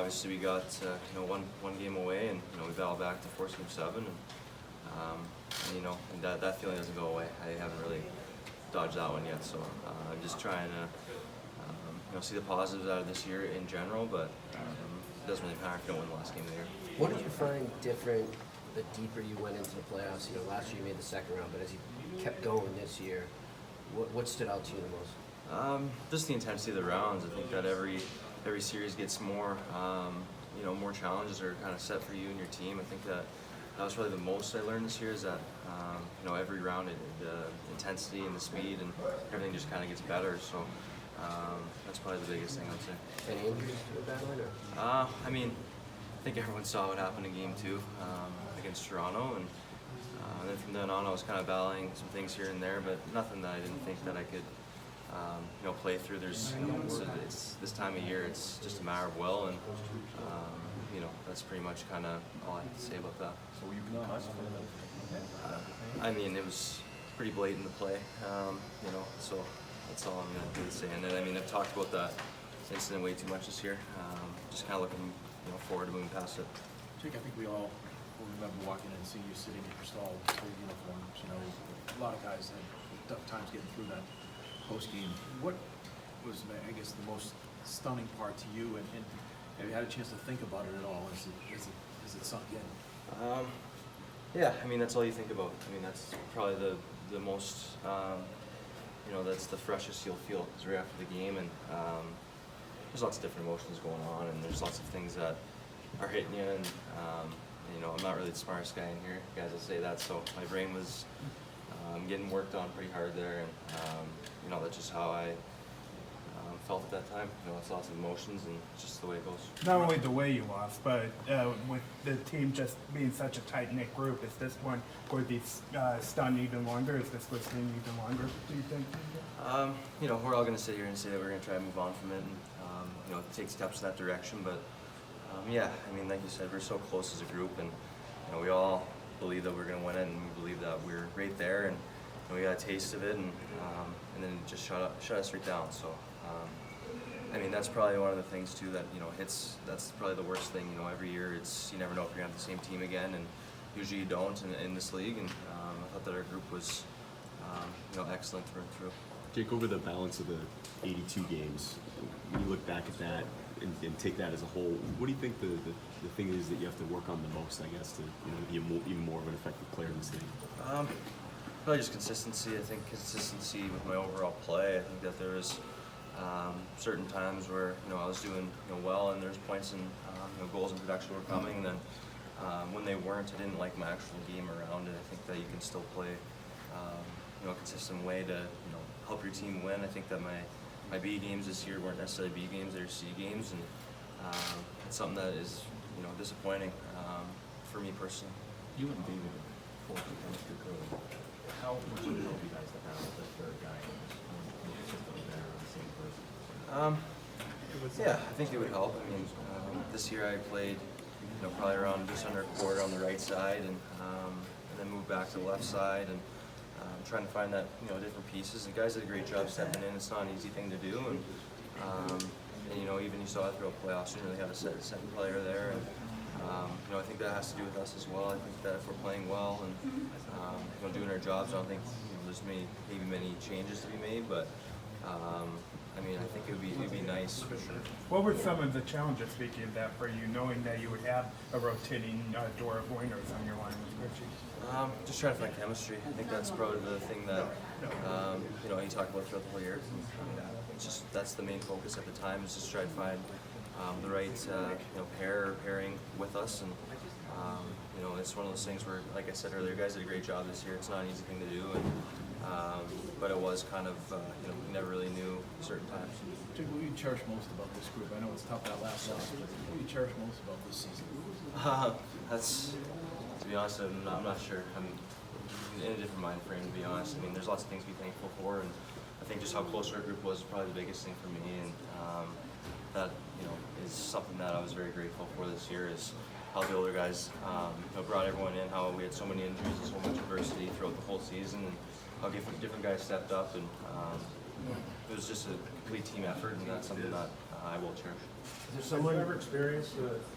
obviously we got one game away, and we battled back to force Game 7, and that feeling doesn't go away. I haven't really dodged that one yet, so I'm just trying to see the positives out of this year in general, but it doesn't really matter if you don't win the last game of the year. What did you find different the deeper you went into the playoffs? Last year you made the second round, but as you kept going this year, what stood out to you the most? Just the intensity of the rounds. I think that every series gets more, more challenges are kind of set for you and your team. I think that was probably the most I learned this year is that, every round, the intensity and the speed and everything just kind of gets better. So that's probably the biggest thing I'd say. Any injuries to the battle, or? I think everyone saw what happened in Game 2 against Toronto, and then from then on I was kind of battling some things here and there, but nothing that I didn't think that I could play through. There's it's this time of year, it's just a matter of will, and that's pretty much kind of all I have to say about that. So were you penalized for that? It was pretty blatant to play, so that's all I'm going to say. And then, I've talked about that incident way too much this year. Just kind of looking forward to moving past it. Jake, I think we all will remember walking in and seeing you sitting in your stall with your uniforms. A lot of guys had tough times getting through that post-game. What was, I guess, the most stunning part to you, and have you had a chance to think about it at all? Is it sunk in? Yeah, that's all you think about. That's probably the most, that's the freshest you'll feel because right after the game, and there's lots of different emotions going on, and there's lots of things that are hitting you, and I'm not really the smartest guy in here, guys will say that, so my brain was getting worked on pretty hard there, and that's just how I felt at that time. It's lots of emotions, and it's just the way it goes. Not only the way you lost, but with the team just being such a tight-knit group, is this one going to be stunned even longer? Is this listening even longer, do you think? We're all going to sit here and say that we're going to try to move on from it, and take steps in that direction, but like you said, we're so close as a group, and we all believe that we're going to win it, and we believe that we're right there, and we got a taste of it, and then it just shut us right down. So that's probably one of the things too that that's probably the worst thing. Every year you never know if you're gonna have the same team again, and usually you don't in this league. And I thought that our group was excellent through and through. Jake, over the balance of the 82 games, when you look back at that and take that as a whole, what do you think the thing is that you have to work on the most, I guess, to be even more of an effective player in this league? Probably just consistency. I think consistency with my overall play. I think that there was certain times where I was doing well, and there's points in goals and production were coming. And then when they weren't, I didn't like my actual game around it. I think that you can still play a consistent way to help your team win. I think that my B games this year weren't necessarily B games; they were C games, and it's something that is disappointing for me personally. You and David both the chemistry code. How much do you help you guys to have the third guy in the system there on the same person? Yeah, I think it would help. This year I played probably around just under a quarter on the right side, and then moved back to the left side, and trying to find that different pieces. The guys did a great job stepping in. It's not an easy thing to do, and even you saw it throughout playoffs. You really had a second player there, and I think that has to do with us as well. I think that if we're playing well and doing our jobs, I don't think there's maybe many changes to be made, but I think it would be nice for sure. What were some of the challenges, speaking of that, for you, knowing that you would have a rotating door of wingers on your line with Richie? Just trying to find chemistry. I think that's probably the thing that you talk about throughout the whole year. It's just that's the main focus at the time, is just try to find the right pairing with us, and it's one of those things where, like I said earlier, guys did a great job this year. It's not an easy thing to do, and but it was kind of you never really knew certain times. Jake, what do you cherish most about this group? I know it's tough that last loss, but what do you cherish most about this season? That's, to be honest, I'm not sure. I'm in a different mind frame, to be honest. There's lots of things to be thankful for, and I think just how close our group was probably the biggest thing for me, and that is something that I was very grateful for this year, is how the older guys brought everyone in, how we had so many injuries and so much adversity throughout the whole season, and how different guys stepped up, and it was just a complete team effort, and that's something that I will cherish. Is there Have someone? you ever experienced